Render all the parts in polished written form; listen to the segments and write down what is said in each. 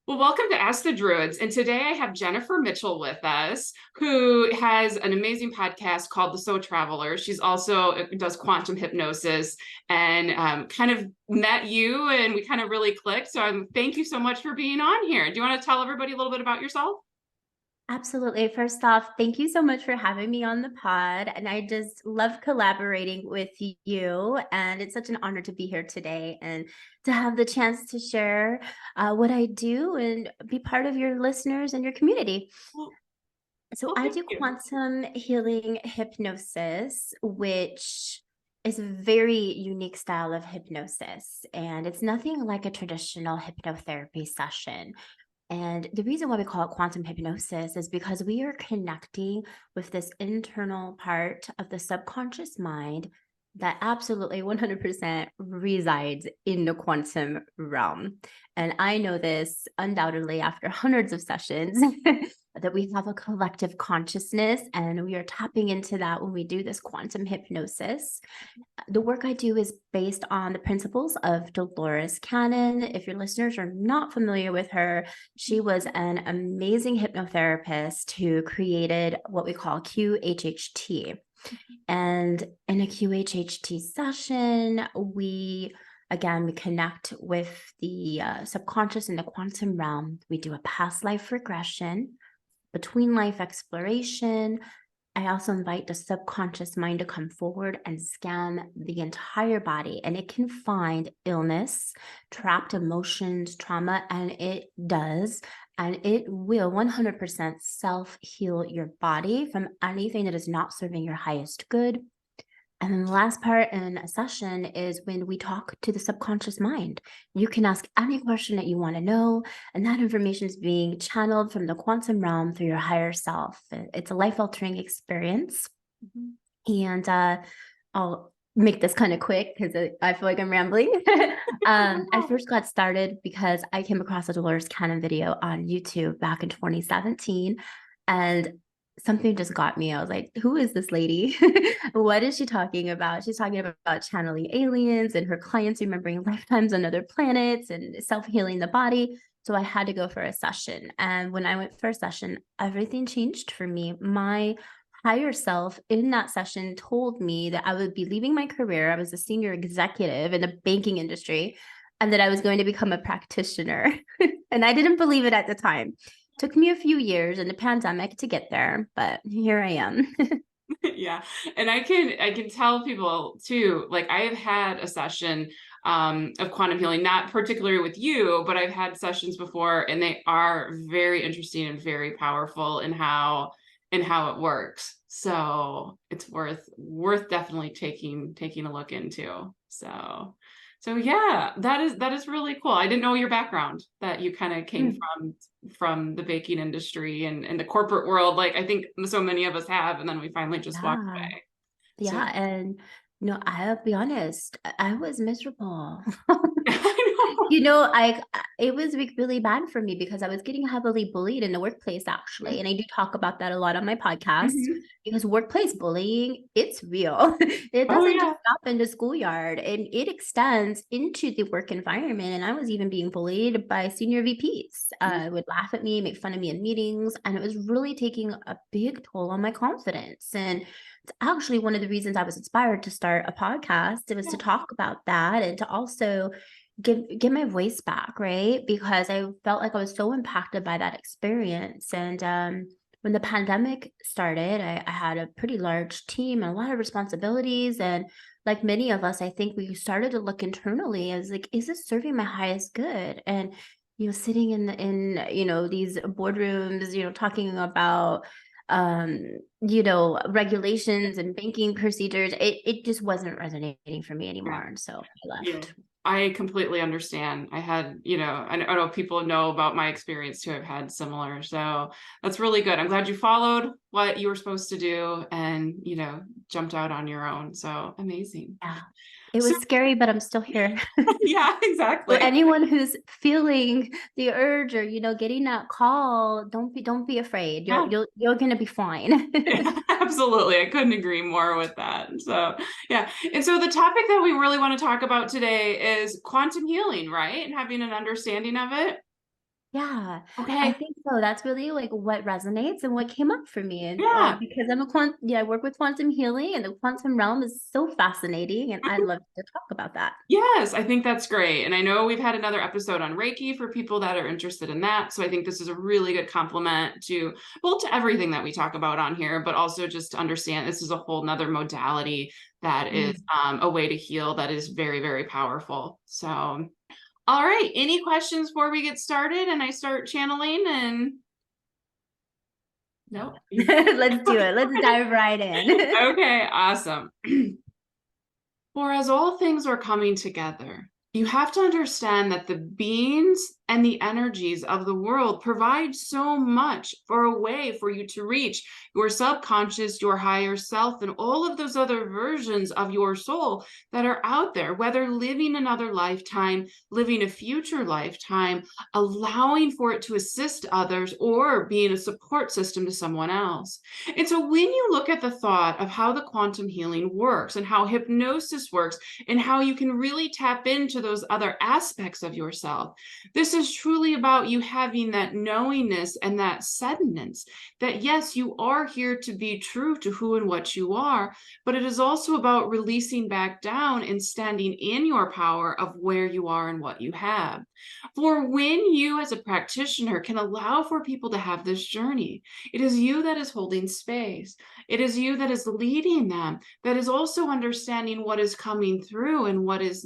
Well, welcome to Ask the Druids. And today I have Jennifer Mitchell with us, who has an amazing podcast called The Soul Traveler. She's also does quantum hypnosis and kind of met you and we kind of really clicked. So thank you so much for being on here. Do you want to tell everybody a little bit about yourself? Absolutely. First off, thank you so much for having me on the pod. And I just love collaborating with you. And it's such an honor to be here today and to have the chance to share what I do and be part of your listeners and your community. Well, So well, I thank do you. quantum healing hypnosis, which is a very unique style of hypnosis. And it's nothing like a traditional hypnotherapy session. And the reason why we call it quantum hypnosis is because we are connecting with this internal part of the subconscious mind that absolutely 100% resides in the quantum realm. And I know this undoubtedly after hundreds of sessions that we have a collective consciousness and we are tapping into that when we do this quantum hypnosis. The work I do is based on the principles of Dolores Cannon. If your listeners are not familiar with her, she was an amazing hypnotherapist who created what we call QHHT. And in a QHHT session, we connect with the subconscious in the quantum realm. We do a past life regression, between life exploration. I also invite the subconscious mind to come forward and scan the entire body, and it can find illness, trapped emotions, trauma, and it does. And it will 100% self heal your body from anything that is not serving your highest good. And then the last part in a session is when we talk to the subconscious mind. You can ask any question that you want to know, and that information is being channeled from the quantum realm through your higher self. It's a life altering experience. And I'll make this kind of quick because I feel like I'm rambling. I first got started because I came across a Dolores Cannon video on YouTube back in 2017. And something just got me. I was like, who is this lady? What is she talking about? She's talking about channeling aliens and her clients remembering lifetimes on other planets and self-healing the body. So I had to go for a session. And when I went for a session, everything changed for me. My higher self in that session told me that I would be leaving my career. I was a senior executive in the banking industry and that I was going to become a practitioner. And I didn't believe it at the time. Took me a few years in the pandemic to get there, but here I am. Yeah. And I can tell people too, like I have had a session of quantum healing, not particularly with you, but I've had sessions before and they are very interesting and very powerful in how it works. So it's worth definitely taking a look into. So yeah, that is really cool. I didn't know your background, that you kind of came from the baking industry and the corporate world, like I think so many of us have, and then we finally just walked Yeah. away. So Yeah. And I'll be honest, I was miserable. I know. It was really bad for me because I was getting heavily bullied in the workplace, actually. And I do talk about that a lot on my podcast Mhm. because workplace bullying, it's real. It Oh doesn't just yeah. stop in the schoolyard and it extends into the work environment. And I was even being bullied by senior VPs, would laugh at me, make fun of me in meetings. And it was really taking a big toll on my confidence. And it's actually one of the reasons I was inspired to start a podcast. It was to Yeah. talk about that and to also give my voice back, right? Because I felt like I was so impacted by that experience. And when the pandemic started, I had a pretty large team and a lot of responsibilities. And like many of us, I think we started to look internally as like, is this serving my highest good? And sitting in these boardrooms, talking about regulations and banking procedures, it just wasn't resonating for me Yeah. anymore. And so I Yeah. left. I completely understand. I had, I know people know about my experience too. I've had similar. So that's really good. I'm glad you followed what you were supposed to do and, jumped out on your own. So amazing. Yeah. It So was scary, but I'm still here. yeah, So exactly. anyone who's feeling the urge or getting that call, don't be afraid. You're Yeah. you're you're gonna be fine. Yeah, absolutely. I couldn't agree more with that. So, yeah. And so the topic that we really want to talk about today is quantum healing, right? And having an understanding of it. Yeah, I Okay. think so. That's really like what resonates and what came up for me. And Yeah. because I work with quantum healing, and the quantum realm is so fascinating, and I'd love to talk about that. Yes, I think that's great. And I know we've had another episode on Reiki for people that are interested in that. So I think this is a really good complement to both to everything that we talk about on here, but also just to understand this is a whole nother modality that is Mm. a way to heal that is very, very powerful. So, all right. Any questions before we get started and I start channeling and no? Let's do it. Let's dive right in. Okay, awesome. For as all things are coming together, you have to understand that the beings and the energies of the world provide so much for a way for you to reach your subconscious, your higher self, and all of those other versions of your soul that are out there, whether living another lifetime, living a future lifetime, allowing for it to assist others, or being a support system to someone else. And so when you look at the thought of how the quantum healing works and how hypnosis works and how you can really tap into those other aspects of yourself, this is truly about you having that knowingness and that sedness that yes, you are here to be true to who and what you are, but it is also about releasing back down and standing in your power of where you are and what you have. For when you as a practitioner can allow for people to have this journey, it is you that is holding space. It is you that is leading them, that is also understanding what is coming through and what is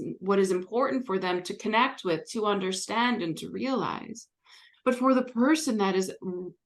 important for them to connect with, to understand, and to realize. But for the person that is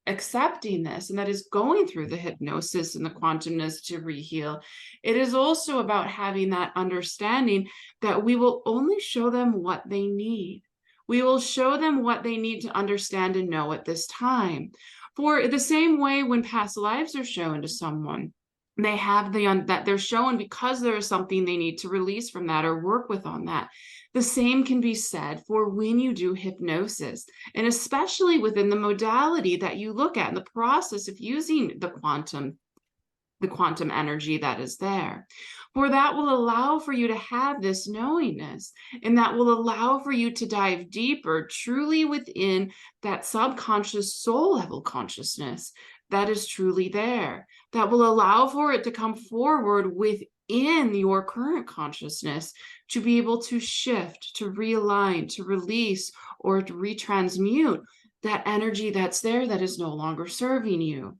accepting this and that is going through the hypnosis and the quantumness to reheal, it is also about having that understanding that we will only show them what they need. We will show them what they need to understand and know at this time. For the same way when past lives are shown to someone, they have that they're shown because there is something they need to release from that or work with on that. The same can be said for when you do hypnosis, and especially within the modality that you look at in the process of using the quantum energy that is there. For that will allow for you to have this knowingness, and that will allow for you to dive deeper, truly within that subconscious soul level consciousness that is truly there, that will allow for it to come forward within your current consciousness to be able to shift, to realign, to release, or to retransmute that energy that's there that is no longer serving you.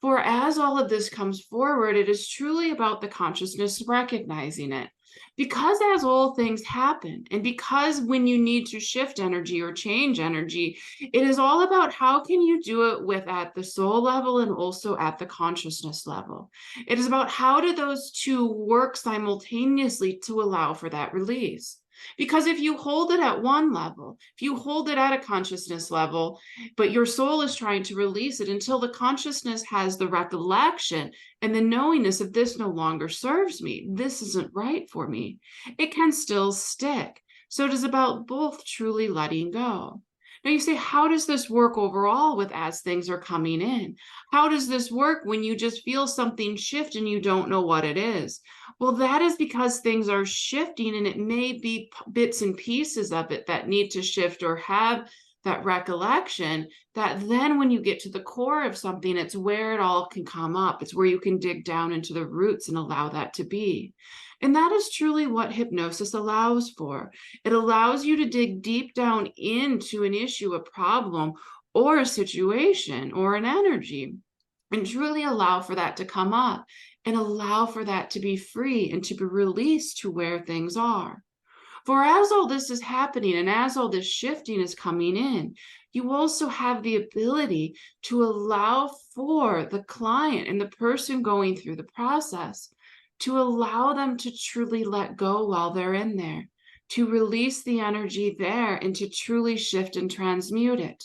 For as all of this comes forward, it is truly about the consciousness recognizing it. Because as all things happen, and because when you need to shift energy or change energy, it is all about how can you do it with at the soul level and also at the consciousness level. It is about how do those two work simultaneously to allow for that release. Because if you hold it at one level, if you hold it at a consciousness level, but your soul is trying to release it until the consciousness has the recollection and the knowingness of this no longer serves me, this isn't right for me, it can still stick. So it is about both truly letting go. Now you say, how does this work overall with as things are coming in? How does this work when you just feel something shift and you don't know what it is? Well, that is because things are shifting, and it may be bits and pieces of it that need to shift or have that recollection, that then when you get to the core of something, it's where it all can come up. It's where you can dig down into the roots and allow that to be. And that is truly what hypnosis allows for. It allows you to dig deep down into an issue, a problem, or a situation, or an energy, and truly allow for that to come up and allow for that to be free and to be released to where things are. For as all this is happening and as all this shifting is coming in, you also have the ability to allow for the client and the person going through the process to allow them to truly let go while they're in there, to release the energy there and to truly shift and transmute it.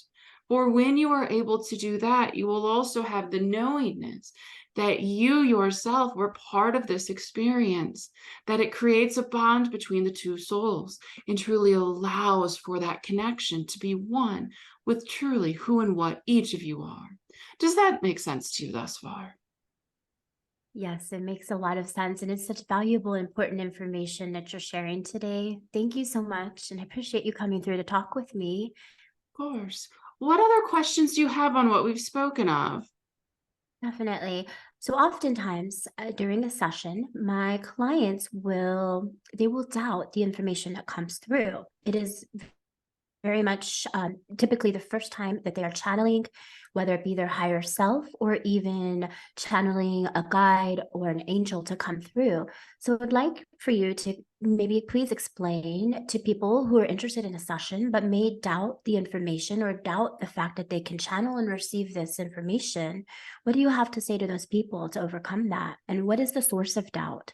For when you are able to do that, you will also have the knowingness that you yourself were part of this experience, that it creates a bond between the two souls and truly allows for that connection to be one with truly who and what each of you are. Does that make sense to you thus far? Yes, it makes a lot of sense. And it's such valuable, important information that you're sharing today. Thank you so much. And I appreciate you coming through to talk with me. Of course. What other questions do you have on what we've spoken of? Definitely. So oftentimes during a session, my clients they will doubt the information that comes through. It is very much typically the first time that they are channeling, whether it be their higher self or even channeling a guide or an angel to come through. So I'd like for you to maybe please explain to people who are interested in a session but may doubt the information or doubt the fact that they can channel and receive this information. What do you have to say to those people to overcome that? And what is the source of doubt?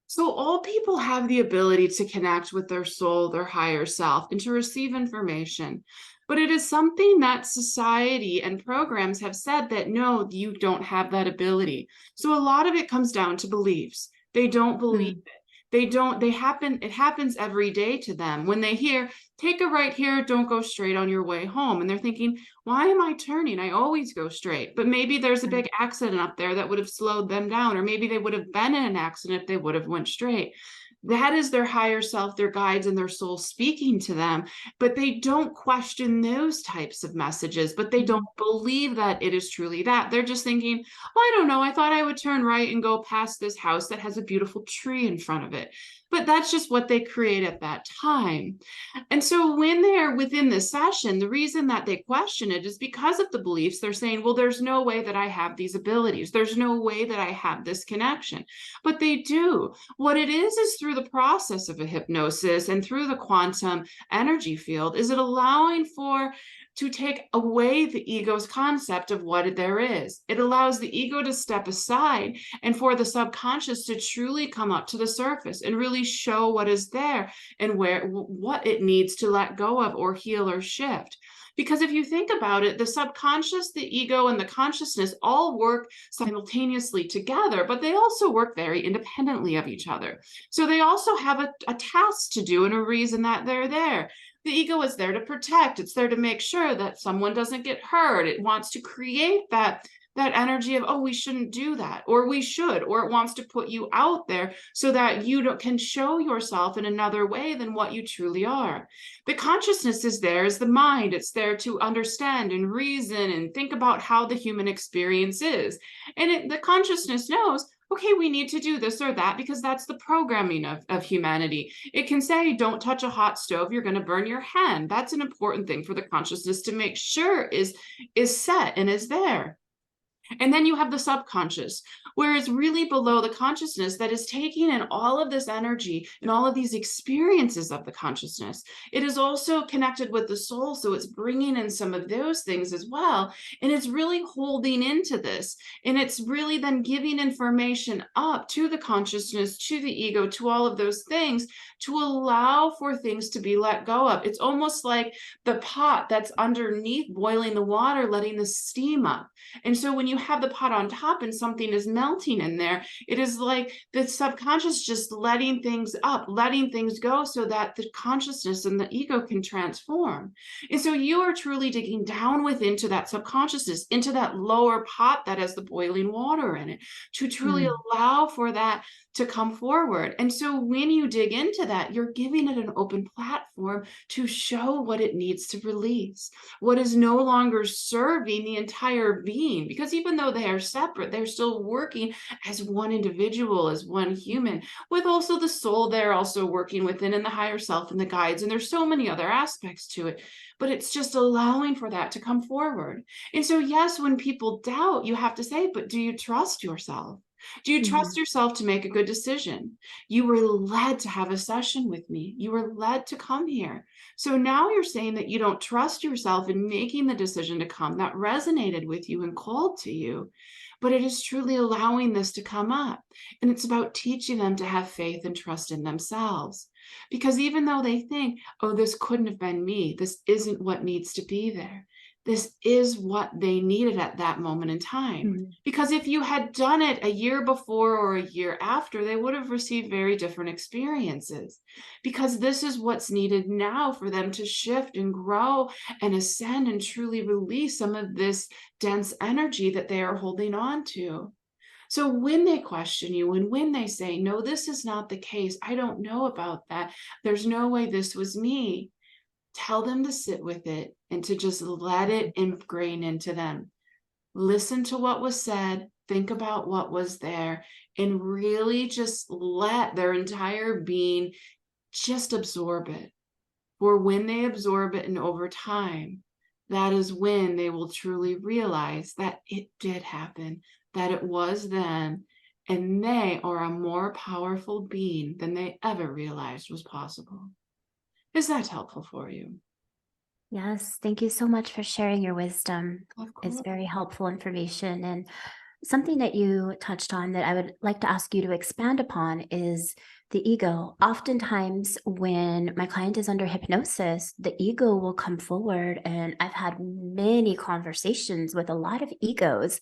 So, all people have the ability to connect with their soul, their higher self, and to receive information. But it is something that society and programs have said that no, you don't have that ability. So, a lot of it comes down to beliefs. They don't believe Mm, it. They don't, they happen, it happens every day to them. When they hear, take a right here, don't go straight on your way home. And they're thinking, why am I turning? I always go straight. But maybe there's a right. big accident up there that would have slowed them down, or maybe they would have been in an accident if they would have went straight. That is their higher self, their guides, and their soul speaking to them. But they don't question those types of messages, but they don't Mm, believe that it is truly that. They're just thinking, well, I don't know. I thought I would turn right and go past this house that has a beautiful tree in front of it. But that's just what they create at that time. And so when they're within the session, the reason that they question it is because of the beliefs. They're saying, well, there's no way that I have these abilities. There's no way that I have this connection. But they do. What it is through the process of a hypnosis and through the quantum energy field, is it allowing for to take away the ego's concept of what there is. It allows the ego to step aside and for the subconscious to truly come up to the surface and really show what is there and what it needs to let go of or heal or shift. Because if you think about it, the subconscious, the ego, and the consciousness all work simultaneously together, but they also work very independently of each other. So they also have a task to do and a reason that they're there. The ego is there to protect. It's there to make sure that someone doesn't get hurt. It wants to create that energy of, oh, we shouldn't do that, or we should, or it wants to put you out there so that you can show yourself in another way than what you truly are. The consciousness is there as the mind. It's there to understand and reason and think about how the human experience is. And the consciousness knows, okay, we need to do this or that because that's the programming of humanity. It can say, don't touch a hot stove, you're going to burn your hand. That's an important thing for the consciousness to make sure is set and is there. And then you have the subconscious, where it's really below the consciousness that is taking in all of this energy and all of these experiences of the consciousness. It is also connected with the soul, so it's bringing in some of those things as well. And it's really holding into this. And it's really then giving information up to the consciousness, to the ego, to all of those things to allow for things to be let go of. It's almost like the pot that's underneath boiling the water, letting the steam up. And so when you have the pot on top and something is melting in there, it is like the subconscious just letting things up, letting things go so that the consciousness and the ego can transform. And so you are truly digging down within to that subconsciousness, into that lower pot that has the boiling water in it, to truly mm, allow for that to come forward. And so when you dig into that, you're giving it an open platform to show what it needs to release, what is no longer serving the entire being. Because even though they are separate, they're still working as one individual, as one human, with also the soul they're also working within, and the higher self and the guides. And there's so many other aspects to it, but it's just allowing for that to come forward. And so, yes, when people doubt, you have to say, but do you trust yourself? Do you trust mhm, yourself to make a good decision? You were led to have a session with me. You were led to come here. So now you're saying that you don't trust yourself in making the decision to come that resonated with you and called to you. But it is truly allowing this to come up. And it's about teaching them to have faith and trust in themselves. Because even though they think, oh, this couldn't have been me, this isn't what needs to be there. This is what they needed at that moment in time. mhm. Because if you had done it a year before or a year after, they would have received very different experiences. Because this is what's needed now for them to shift and grow and ascend and truly release some of this dense energy that they are holding on to. So when they question you and when they say, no, this is not the case, I don't know about that, there's no way this was me, Tell them to sit with it and to just let it ingrain into them. Listen to what was said, think about what was there, and really just let their entire being just absorb it. For when they absorb it and over time, that is when they will truly realize that it did happen, that it was then, and they are a more powerful being than they ever realized was possible. Is that helpful for you? Yes, thank you so much for sharing your wisdom. Of It's course. very helpful information. And something that you touched on that I would like to ask you to expand upon is the ego. Oftentimes, when my client is under hypnosis, the ego will come forward. And I've had many conversations with a lot of egos.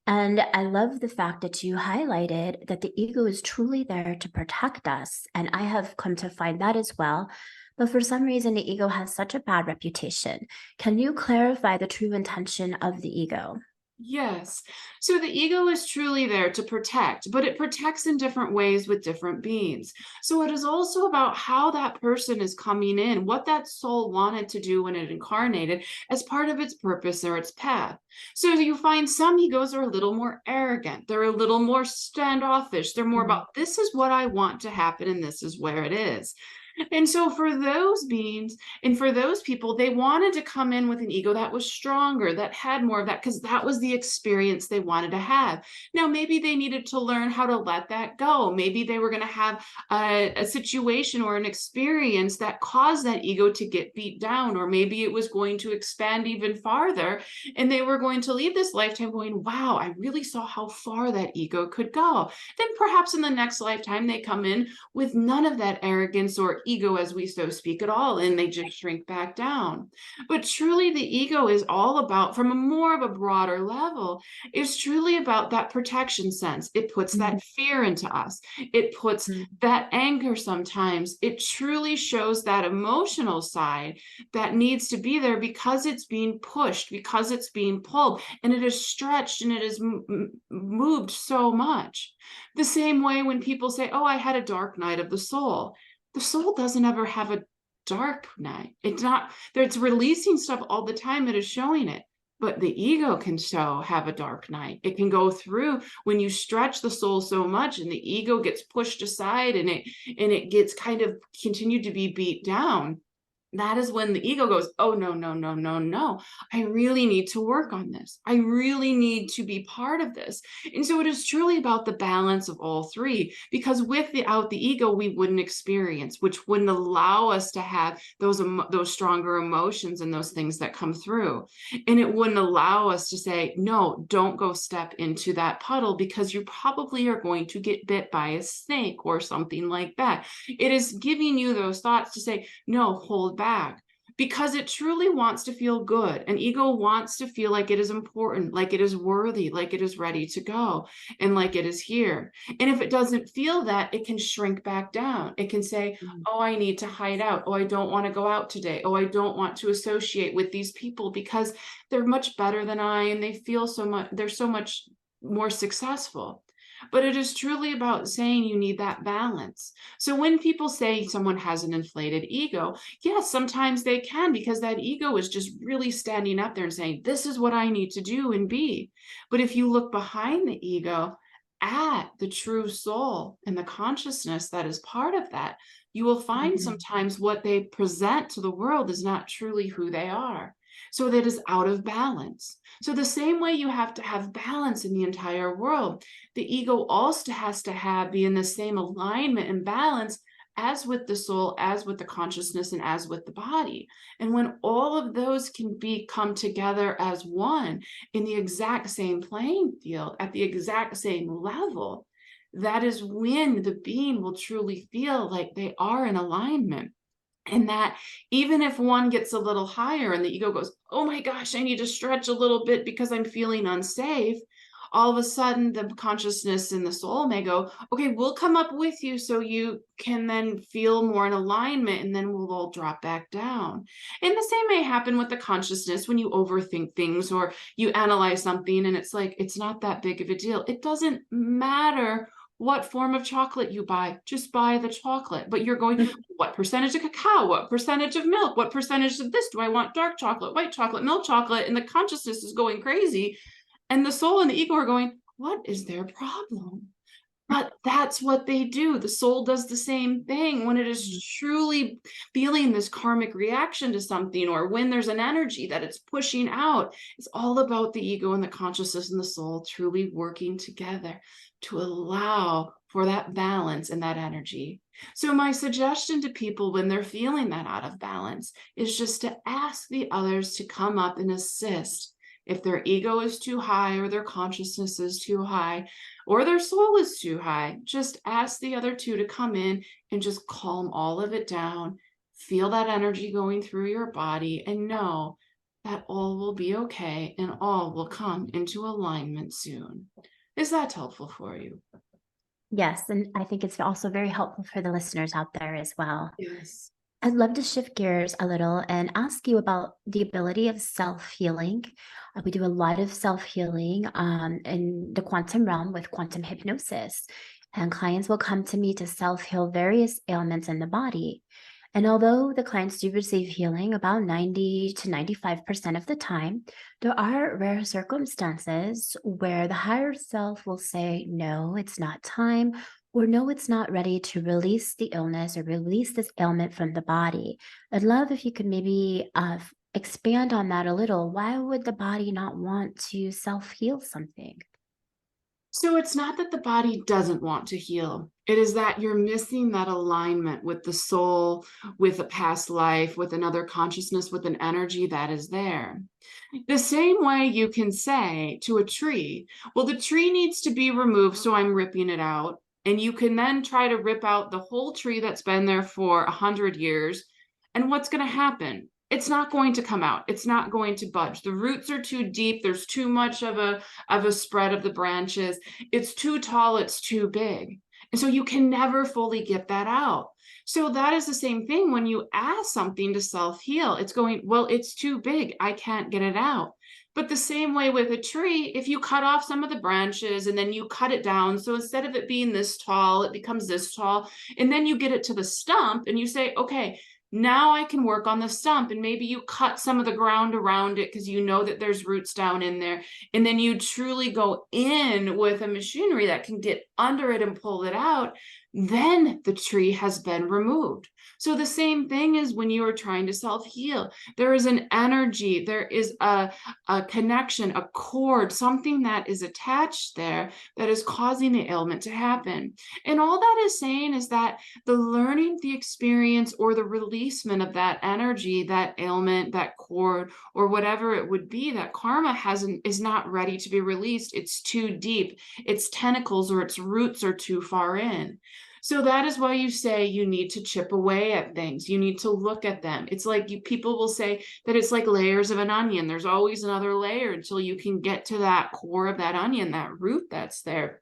And I love the fact that you highlighted that the ego is truly there to protect us. And I have come to find that as well. But for some reason, the ego has such a bad reputation. Can you clarify the true intention of the ego? Yes. So the ego is truly there to protect, but it protects in different ways with different beings. So it is also about how that person is coming in, what that soul wanted to do when it incarnated as part of its purpose or its path. So you find some egos are a little more arrogant. They're a little more standoffish. They're more Mhm. about, this is what I want to happen and this is where it is. And so for those beings and for those people, they wanted to come in with an ego that was stronger, that had more of that, because that was the experience they wanted to have. Now, maybe they needed to learn how to let that go. Maybe they were going to have a situation or an experience that caused that ego to get beat down, or maybe it was going to expand even farther. And they were going to leave this lifetime going, wow, I really saw how far that ego could go. Then perhaps in the next lifetime, they come in with none of that arrogance or ego as we so speak at all, and they just shrink back down. But truly the ego is all about, from a more of a broader level, is truly about that protection sense. It puts Mhm. that fear into us. It puts that anger sometimes. It truly shows that emotional side that needs to be there because it's being pushed, because it's being pulled, and it is stretched and it is moved so much. The same way when people say, oh, I had a dark night of the soul doesn't ever have a dark night. It's not, it's releasing stuff all the time. It is showing it. But the ego can have a dark night. It can go through when you stretch the soul so much and the ego gets pushed aside and it gets kind of continued to be beat down. That is when the ego goes, oh, no, no, no, no, no. I really need to work on this. I really need to be part of this. And so it is truly about the balance of all three, because without the ego, we wouldn't experience, which wouldn't allow us to have those stronger emotions and those things that come through. And it wouldn't allow us to say, no, don't go step into that puddle because you probably are going to get bit by a snake or something like that. It is giving you those thoughts to say, no, hold back, because it truly wants to feel good. An ego wants to feel like it is important, like it is worthy, like it is ready to go, and like it is here. And if it doesn't feel that, it can shrink back down. It can say, Mhm. oh, I need to hide out. Oh, I don't want to go out today. Oh, I don't want to associate with these people because they're much better than I, and they feel so much, they're so much more successful. But it is truly about saying you need that balance. So when people say someone has an inflated ego, yes, sometimes they can, because that ego is just really standing up there and saying, this is what I need to do and be. But if you look behind the ego at the true soul and the consciousness that is part of that, you will find Mhm. sometimes what they present to the world is not truly who they are. So that is out of balance. So the same way you have to have balance in the entire world, the ego also has to be in the same alignment and balance as with the soul, as with the consciousness, and as with the body. And when all of those can come together as one in the exact same playing field, at the exact same level, that is when the being will truly feel like they are in alignment. And that even if one gets a little higher and the ego goes, oh my gosh, I need to stretch a little bit because I'm feeling unsafe, all of a sudden the consciousness and the soul may go, okay, we'll come up with you so you can then feel more in alignment, and then we'll all drop back down. And the same may happen with the consciousness when you overthink things or you analyze something and it's like, it's not that big of a deal. It doesn't matter what form of chocolate you buy. Just buy the chocolate. But you're going, what percentage of cacao? What percentage of milk? What percentage of this? Do I want dark chocolate, white chocolate, milk chocolate? And the consciousness is going crazy. And the soul and the ego are going, what is their problem? But that's what they do. The soul does the same thing when it is truly feeling this karmic reaction to something, or when there's an energy that it's pushing out. It's all about the ego and the consciousness and the soul truly working together to allow for that balance and that energy. So my suggestion to people when they're feeling that out of balance is just to ask the others to come up and assist. If their ego is too high, or their consciousness is too high, or their soul is too high, just ask the other two to come in and just calm all of it down. Feel that energy going through your body and know that all will be okay and all will come into alignment soon. Is that helpful for you? Yes, and I think it's also very helpful for the listeners out there as well. Yes. I'd love to shift gears a little and ask you about the ability of self-healing. We do a lot of self-healing in the quantum realm with quantum hypnosis, and clients will come to me to self-heal various ailments in the body. And although the clients do receive healing about 90 to 95% of the time, there are rare circumstances where the higher self will say, no, it's not time, or no, it's not ready to release the illness or release this ailment from the body. I'd love if you could maybe expand on that a little. Why would the body not want to self-heal something? So it's not that the body doesn't want to heal. It is that you're missing that alignment with the soul, with a past life, with another consciousness, with an energy that is there. The same way you can say to a tree, well, the tree needs to be removed, so I'm ripping it out. And you can then try to rip out the whole tree that's been there for 100 years. And what's going to happen? It's not going to come out. It's not going to budge. The roots are too deep. There's too much of a spread of the branches. It's too tall. It's too big. And so you can never fully get that out. So that is the same thing when you ask something to self-heal. It's going, well, it's too big. I can't get it out. But the same way with a tree, if you cut off some of the branches and then you cut it down, so instead of it being this tall, it becomes this tall, and then you get it to the stump and you say, okay, now I can work on the stump, and maybe you cut some of the ground around it because you know that there's roots down in there, and then you truly go in with a machinery that can get under it and pull it out, then the tree has been removed. So the same thing is when you are trying to self-heal. There is an energy, there is a connection, a cord, something that is attached there that is causing the ailment to happen. And all that is saying is that the learning, the experience, or the releasement of that energy, that ailment, that cord, or whatever it would be, that karma is not ready to be released. It's too deep. Its tentacles or its roots are too far in. So that is why you say you need to chip away at things. You need to look at them. It's like people will say that it's like layers of an onion. There's always another layer until you can get to that core of that onion, that root that's there.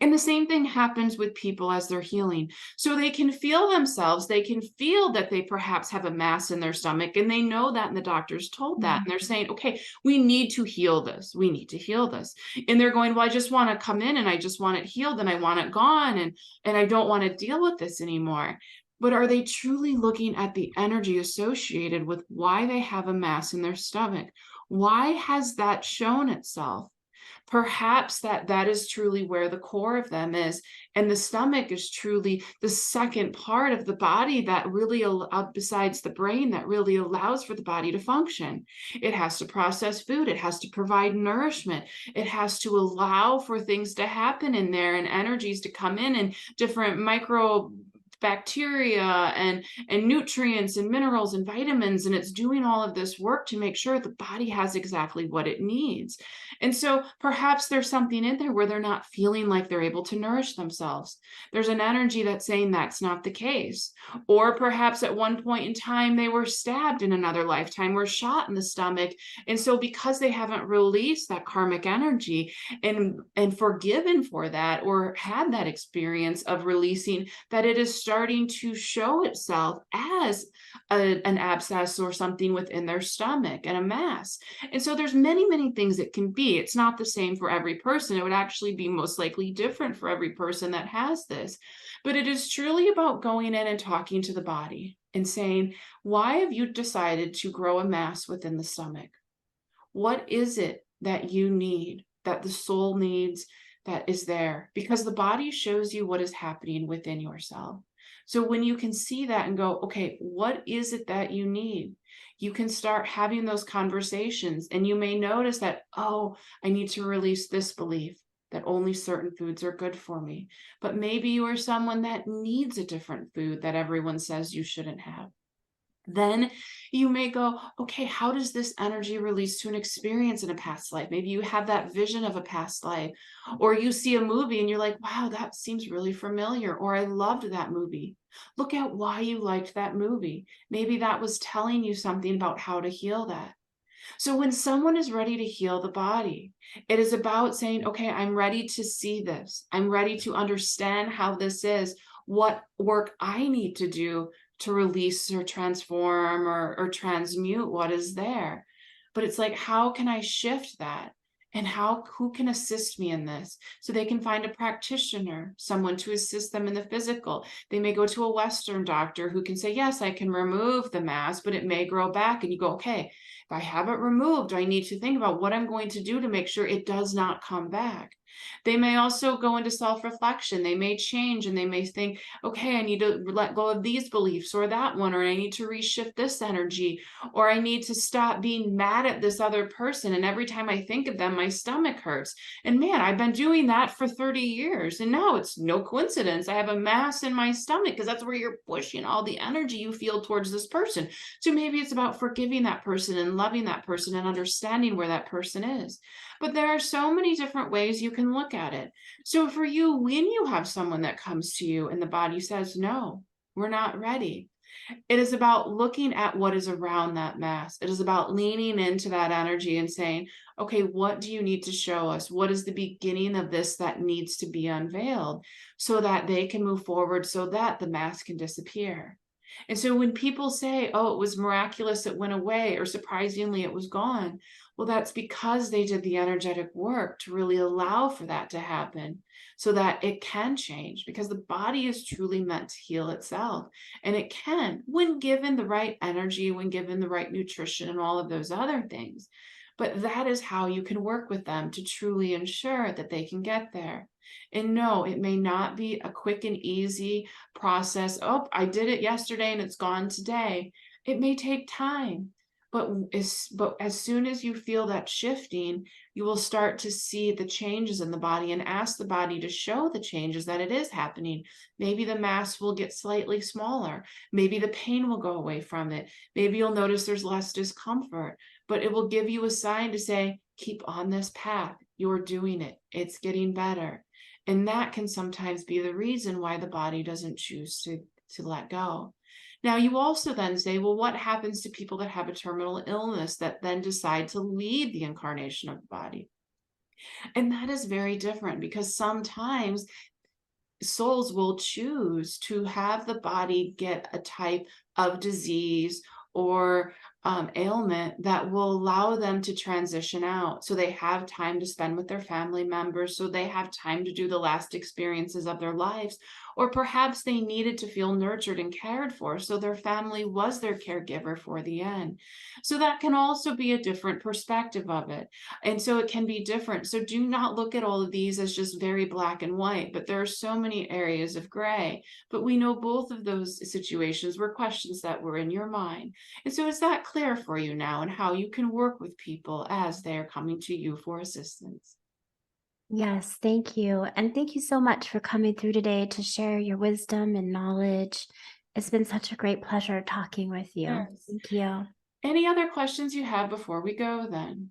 And the same thing happens with people as they're healing. So they can feel themselves, they can feel that they perhaps have a mass in their stomach, and they know that, and the doctor's told that. And they're saying, okay, we need to heal this. We need to heal this. And they're going, well, I just want to come in and I just want it healed and I want it gone. And I don't want to deal with this anymore. But are they truly looking at the energy associated with why they have a mass in their stomach? Why has that shown itself? Perhaps that is truly where the core of them is, and the stomach is truly the second part of the body that really, besides the brain, that really allows for the body to function. It has to process food, it has to provide nourishment, it has to allow for things to happen in there and energies to come in and different bacteria and nutrients and minerals and vitamins, and it's doing all of this work to make sure the body has exactly what it needs. And so perhaps there's something in there where they're not feeling like they're able to nourish themselves. There's an energy that's saying that's not the case. Or perhaps at one point in time they were stabbed in another lifetime, were shot in the stomach, and so because they haven't released that karmic energy and forgiven for that, or had that experience of releasing, that it is starting to show itself as an abscess or something within their stomach and a mass. And so there's many things it can be. It's not the same for every person. It would actually be most likely different for every person that has this. But it is truly about going in and talking to the body and saying, why have you decided to grow a mass within the stomach? What is it that you need, that the soul needs, that is there? Because the body shows you what is happening within yourself. So when you can see that and go, okay, what is it that you need? You can start having those conversations, and you may notice that, oh, I need to release this belief that only certain foods are good for me. But maybe you are someone that needs a different food that everyone says you shouldn't have. Then you may go, okay, how does this energy release to an experience in a past life? Maybe you have that vision of a past life, or you see a movie and you're like, wow, that seems really familiar, or I loved that movie. Look at why you liked that movie. Maybe that was telling you something about how to heal that. So when someone is ready to heal the body, it is about saying, okay, I'm ready to see this. I'm ready to understand how this is, what work I need to do to release or transform or transmute what is there. But it's like, how can I shift that? And who can assist me in this? So they can find a practitioner, someone to assist them in the physical. They may go to a Western doctor who can say, yes, I can remove the mass, but it may grow back. And you go, okay, if I have it removed, I need to think about what I'm going to do to make sure it does not come back. They may also go into self-reflection. They may change and they may think, okay, I need to let go of these beliefs or that one, or I need to reshift this energy, or I need to stop being mad at this other person. And every time I think of them, my stomach hurts. And man, I've been doing that for 30 years. And now it's no coincidence. I have a mass in my stomach because that's where you're pushing all the energy you feel towards this person. So maybe it's about forgiving that person and loving that person and understanding where that person is. But there are so many different ways you can look at it. So for you, when you have someone that comes to you and the body says, no, we're not ready, it is about looking at what is around that mass. It is about leaning into that energy and saying, okay, what do you need to show us? What is the beginning of this that needs to be unveiled so that they can move forward, so that the mass can disappear? And so when people say, oh, it was miraculous, it went away, or surprisingly, it was gone, well, that's because they did the energetic work to really allow for that to happen so that it can change, because the body is truly meant to heal itself. And it can, when given the right energy, when given the right nutrition and all of those other things. But that is how you can work with them to truly ensure that they can get there. And no, it may not be a quick and easy process. Oh, I did it yesterday and it's gone today. It may take time. But as soon as you feel that shifting, you will start to see the changes in the body and ask the body to show the changes that it is happening. Maybe the mass will get slightly smaller. Maybe the pain will go away from it. Maybe you'll notice there's less discomfort, but it will give you a sign to say, keep on this path. You're doing it. It's getting better. And that can sometimes be the reason why the body doesn't choose to let go. Now, you also then say, well, what happens to people that have a terminal illness that then decide to leave the incarnation of the body? And that is very different, because sometimes souls will choose to have the body get a type of disease or ailment that will allow them to transition out. So they have time to spend with their family members, so they have time to do the last experiences of their lives. Or perhaps they needed to feel nurtured and cared for, so their family was their caregiver for the end. So that can also be a different perspective of it. And so it can be different. So do not look at all of these as just very black and white, but there are so many areas of gray. But we know both of those situations were questions that were in your mind. And so is that clear for you now, and how you can work with people as they are coming to you for assistance? Yes, thank you. And thank you so much for coming through today to share your wisdom and knowledge. It's been such a great pleasure talking with you. Yes. Thank you. Any other questions you have before we go then?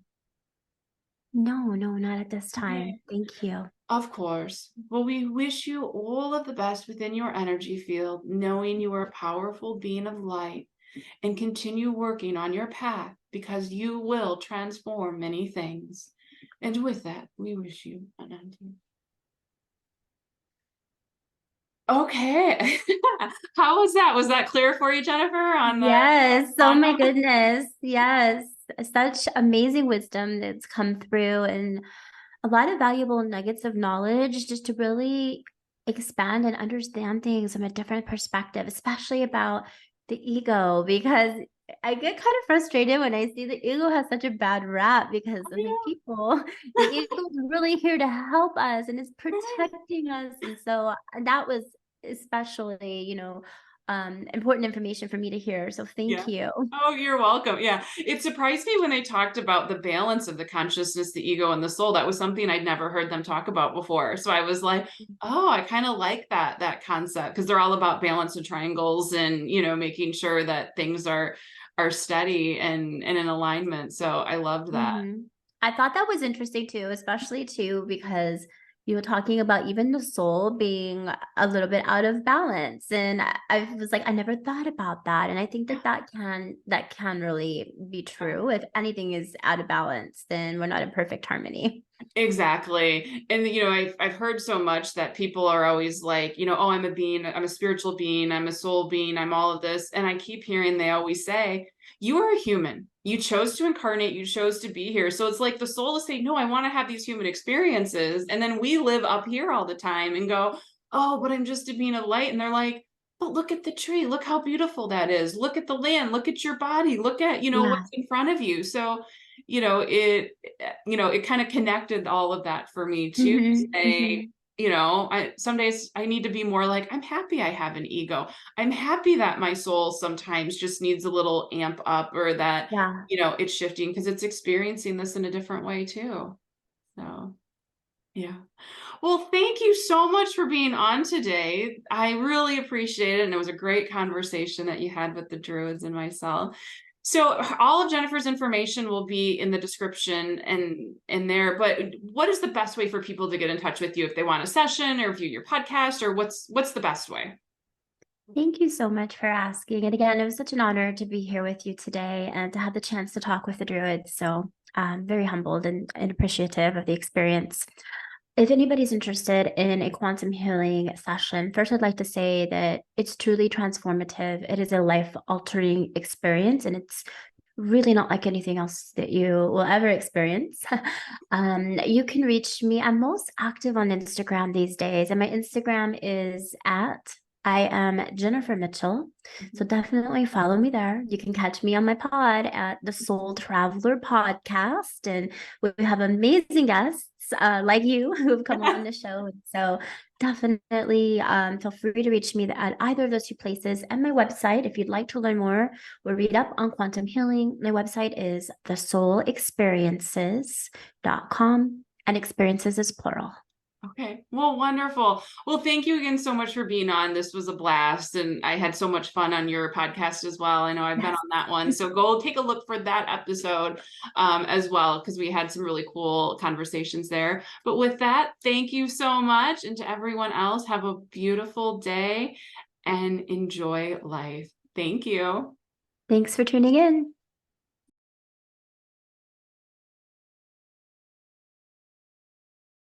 No, not at this time. Okay. Thank you. Of course. Well, we wish you all of the best within your energy field, knowing you are a powerful being of light, and continue working on your path, because you will transform many things. And with that, we wish you an ending. Okay. How was that? Was that clear for you, Jennifer, on the Yes. Oh my Quantum? goodness. Yes. Such amazing wisdom that's come through and a lot of valuable nuggets of knowledge just to really expand and understand things from a different perspective, especially about the ego, because I get kind of frustrated when I see the ego has such a bad rap because of the people. The ego is really here to help us and is protecting us. And so that was especially, important information for me to hear. So thank Yeah. you. Oh, you're welcome. Yeah. It surprised me when they talked about the balance of the consciousness, the ego, and the soul. That was something I'd never heard them talk about before. So I was like, oh, I kind of like that concept because they're all about balance and triangles and, making sure that things are steady and in alignment. So I loved that. I thought that was interesting too, especially too, because you were talking about even the soul being a little bit out of balance. And I was like, I never thought about that. And I think that that can really be true. If anything is out of balance, then we're not in perfect harmony. Exactly. And I've heard so much that people are always like, oh, I'm a being, I'm a spiritual being, I'm a soul being, I'm all of this. And I keep hearing they always say, you are a human. You chose to incarnate, you chose to be here. So it's like the soul is saying, no, I want to have these human experiences. And then we live up here all the time and go, oh, but I'm just a being of light. And they're like, but look at the tree, look how beautiful that is. Look at the land, look at your body, look at, Yeah. what's in front of you. So it kind of connected all of that for me to say, Hmm. some days I need to be more like, I'm happy I have an ego. I'm happy that my soul sometimes just needs a little amp up or that, Yeah. it's shifting because it's experiencing this in a different way too. So, yeah. Well, thank you so much for being on today. I really appreciate it. And it was a great conversation that you had with the Druids and myself. So all of Jennifer's information will be in the description and in there. But what is the best way for people to get in touch with you if they want a session or view your podcast, or what's the best way? Thank you so much for asking. And again, it was such an honor to be here with you today and to have the chance to talk with the Druids. So I'm very humbled and appreciative of the experience. If anybody's interested in a quantum healing session, first I'd like to say that it's truly transformative. It is a life-altering experience, and it's really not like anything else that you will ever experience. You can reach me. I'm most active on Instagram these days, and my Instagram is at I am Jennifer Mitchell. So definitely follow me there. You can catch me on my pod at the Soul Traveler Podcast. And we have amazing guests like you who have come on the show. So definitely feel free to reach me at either of those two places and my website if you'd like to learn more or read up on quantum healing. My website is thesoulexperiences.com, and experiences is plural. Okay. Well, wonderful. Well, thank you again so much for being on. This was a blast, and I had so much fun on your podcast as well. I know I've been Yes. on that one. So go take a look for that episode as well, because we had some really cool conversations there. But with that, thank you so much. And to everyone else, have a beautiful day and enjoy life. Thank you. Thanks for tuning in.